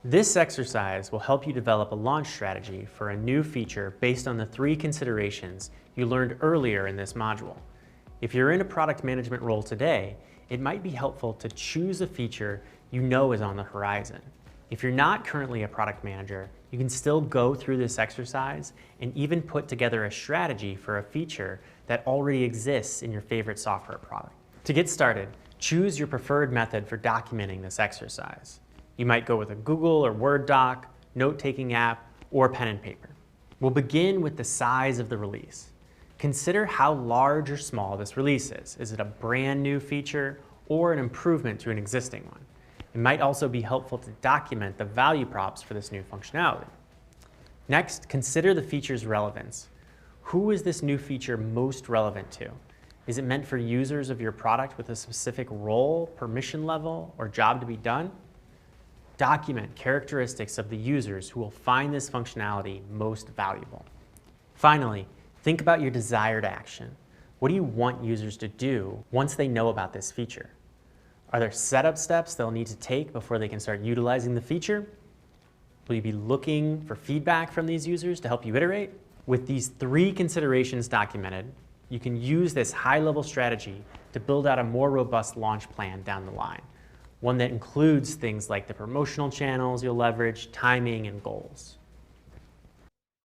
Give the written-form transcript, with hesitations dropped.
This exercise will help you develop a launch strategy for a new feature based on the 3 considerations you learned earlier in this module. If you're in a product management role today, it might be helpful to choose a feature you know is on the horizon. If you're not currently a product manager, you can still go through this exercise and even put together a strategy for a feature that already exists in your favorite software product. To get started, choose your preferred method for documenting this exercise. You might go with a Google or Word doc, note-taking app, or pen and paper. We'll begin with the size of the release. Consider how large or small this release is. Is it a brand new feature or an improvement to an existing one? It might also be helpful to document the value props for this new functionality. Next, consider the feature's relevance. Who is this new feature most relevant to? Is it meant for users of your product with a specific role, permission level, or job to be done? Document characteristics of the users who will find this functionality most valuable. Finally, think about your desired action. What do you want users to do once they know about this feature? Are there setup steps they'll need to take before they can start utilizing the feature? Will you be looking for feedback from these users to help you iterate? With these 3 considerations documented, you can use this high-level strategy to build out a more robust launch plan down the line. One that includes things like the promotional channels you'll leverage, timing, and goals.